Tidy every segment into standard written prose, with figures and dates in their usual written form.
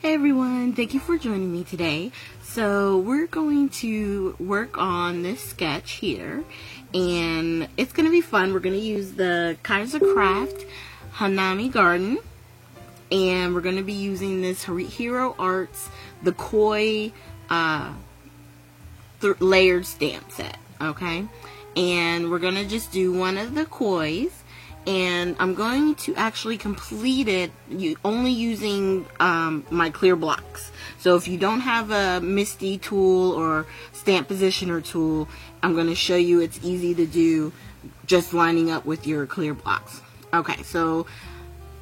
Hey everyone, thank you for joining me today. So we're going to work on this sketch here, and it's going to be fun. We're going to use the Kaiser Craft Hanami Garden, and we're going to be using this Hero Arts, the Koi layered stamp set, okay? And we're going to just do one of the Kois. And I'm going to actually complete it only using my clear blocks. So if you don't have a MISTI tool or stamp positioner tool, I'm going to show you it's easy to do just lining up with your clear blocks. Okay, so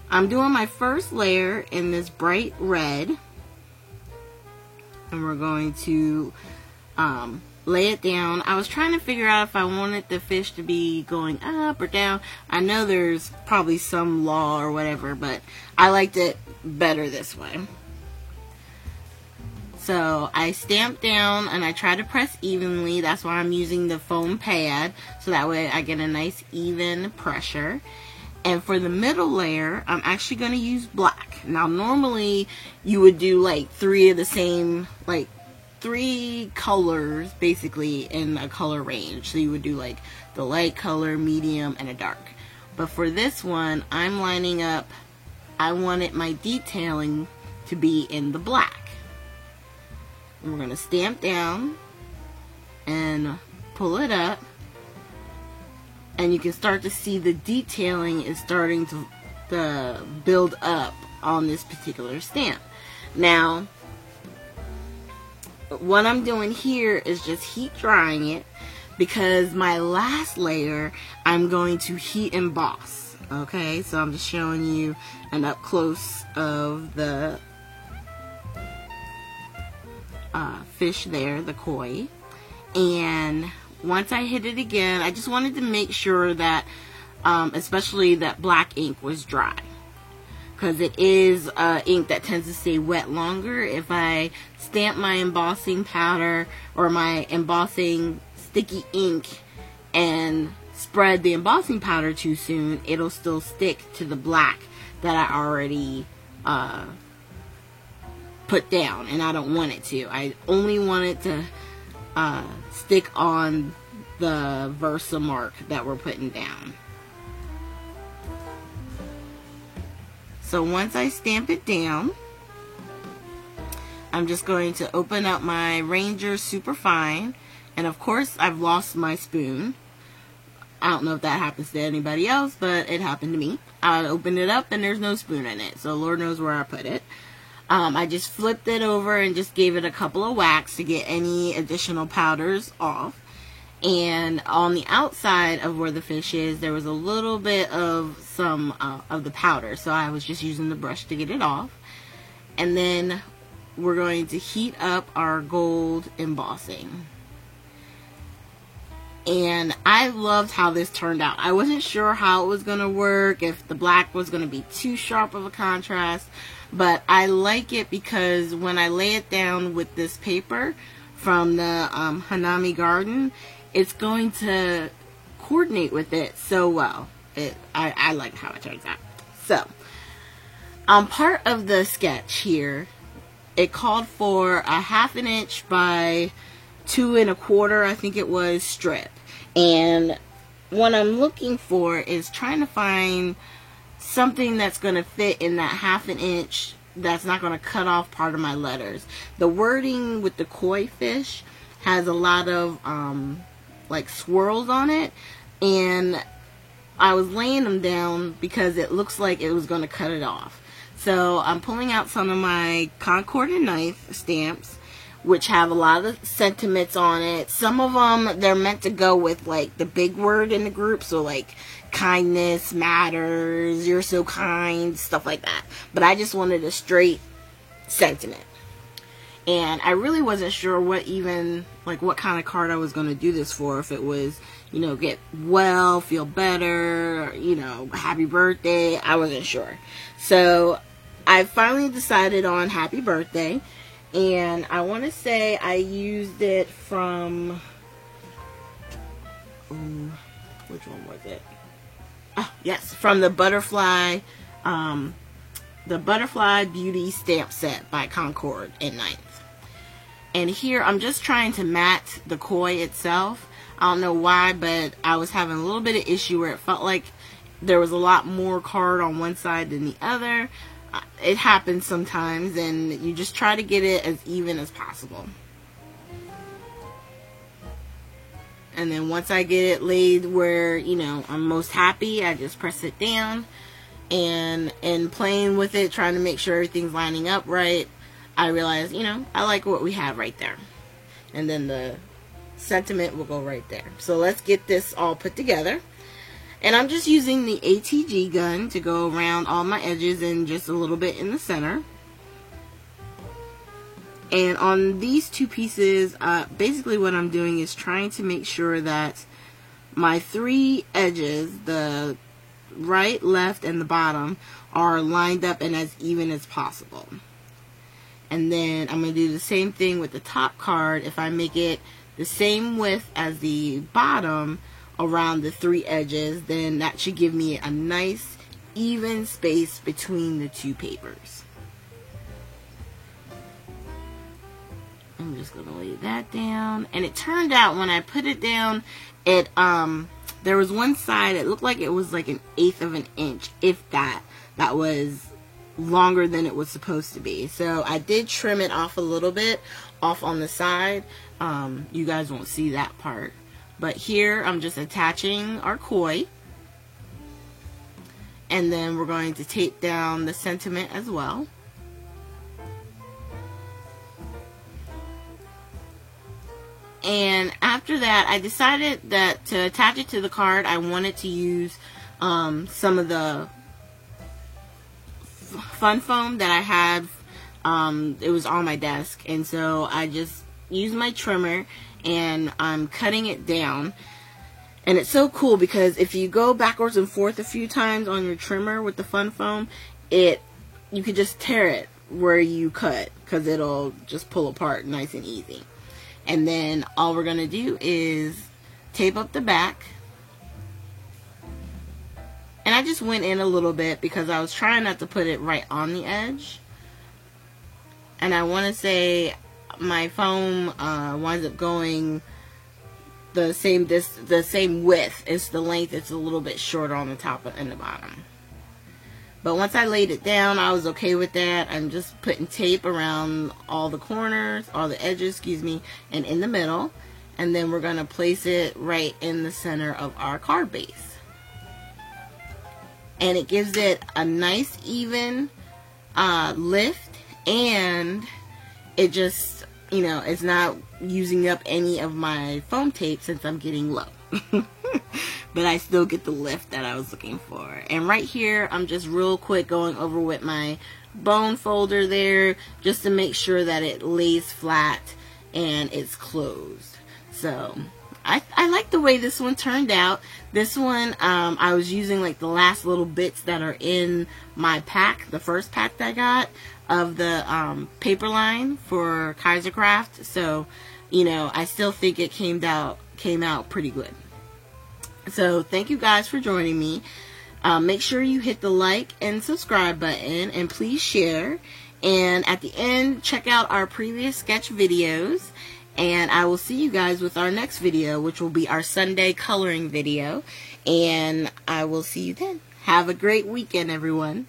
I'm doing my first layer in this bright red. And we're going to lay it down. I was trying to figure out if I wanted the fish to be going up or down. I know there's probably some law or whatever, but I liked it better this way. So I stamp down and I try to press evenly. That's why I'm using the foam pad, so that way I get a nice even pressure. And for the middle layer, I'm actually going to use black. Now normally you would do like three of the same, like 3 colors basically in a color range. So you would do like the light color, medium, and a dark. But for this one, I'm lining up, I wanted my detailing to be in the black. And we're going to stamp down and pull it up. And you can start to see the detailing is starting to build up on this particular stamp. Now, what I'm doing here is just heat drying it, because my last layer I'm going to heat emboss. Okay, so I'm just showing you an up close of the fish there, the koi. And once I hit it again, I just wanted to make sure that especially that black ink was dry, because it is ink that tends to stay wet longer. If I stamp my embossing powder or my embossing sticky ink and spread the embossing powder too soon, it'll still stick to the black that I already put down, and I don't want it to. I only want it to stick on the Versamark that we're putting down. So once I stamp it down, I'm just going to open up my Ranger Superfine. And of course, I've lost my spoon. I don't know if that happens to anybody else, but it happened to me. I opened it up and there's no spoon in it. So Lord knows where I put it. I just flipped it over and just gave it a couple of whacks to get any additional powders off. And on the outside of where the fish is, there was a little bit of some of the powder, so I was just using the brush to get it off. And then we're going to heat up our gold embossing. And I loved how this turned out. I wasn't sure how it was going to work, if the black was going to be too sharp of a contrast, but I like it because when I lay it down with this paper from the Hanami Garden, it's going to coordinate with it so well. I like how it turns out. So, part of the sketch here, it called for a 1/2 inch by 2 1/4, I think it was, strip. And what I'm looking for is trying to find something that's going to fit in that 1/2 inch that's not going to cut off part of my letters. The wording with the koi fish has a lot of like swirls on it, and I was laying them down because it looks like it was going to cut it off. So I'm pulling out some of my Concord and Knife stamps, which have a lot of sentiments on it. Some of them, they're meant to go with like the big word in the group, so like kindness matters, you're so kind, stuff like that. But I just wanted a straight sentiment. And I really wasn't sure what kind of card I was going to do this for. If it was, you know, get well, feel better, you know, happy birthday. I wasn't sure. So I finally decided on happy birthday. And I want to say I used it from, which one was it? Oh, yes, from the Butterfly the Butterfly Beauty Stamp Set by Concord at 9th. And here I'm just trying to matte the koi itself. I don't know why, but I was having a little bit of issue where it felt like there was a lot more card on one side than the other. It happens sometimes, and you just try to get it as even as possible. And then once I get it laid where, you know, I'm most happy, I just press it down. And playing with it, trying to make sure everything's lining up right, I realize, you know, I like what we have right there. And then the sentiment will go right there. So let's get this all put together. And I'm just using the ATG gun to go around all my edges and just a little bit in the center. And on these two pieces, basically what I'm doing is trying to make sure that my three edges, the right, left, and the bottom, are lined up and as even as possible. And then I'm going to do the same thing with the top card. If I make it the same width as the bottom around the three edges, then that should give me a nice even space between the two papers. I'm just going to lay that down. And it turned out when I put it down, it there was one side, it looked like it was like 1/8 of an inch, if that. That was longer than it was supposed to be. So I did trim it off a little bit, off on the side. You guys won't see that part. But here I'm just attaching our koi. And then we're going to tape down the sentiment as well. And after that, I decided that to attach it to the card, I wanted to use some of the fun foam that I had. It was on my desk, and so I just used my trimmer and I'm cutting it down. And it's so cool because if you go backwards and forth a few times on your trimmer with the fun foam, you could just tear it where you cut, because it'll just pull apart nice and easy. And then all we're going to do is tape up the back. And I just went in a little bit because I was trying not to put it right on the edge. And I want to say my foam winds up going the same width. It's the length. It's a little bit shorter on the top and the bottom. But once I laid it down, I was okay with that. I'm just putting tape around all the corners, all the edges, excuse me, and in the middle. And then we're going to place it right in the center of our card base. And it gives it a nice even lift, and it just, you know, it's not using up any of my foam tape since I'm getting low. But I still get the lift that I was looking for. And right here, I'm just real quick going over with my bone folder there, just to make sure that it lays flat and it's closed. So I like the way this one turned out. This one, I was using like the last little bits that are in my pack, the first pack that I got of the paper line for Kaisercraft. So, you know, I still think it came out pretty good. So thank you guys for joining me. Make sure you hit the like and subscribe button, and please share. And at the end, check out our previous sketch videos. And I will see you guys with our next video, which will be our Sunday coloring video. And I will see you then. Have a great weekend, everyone.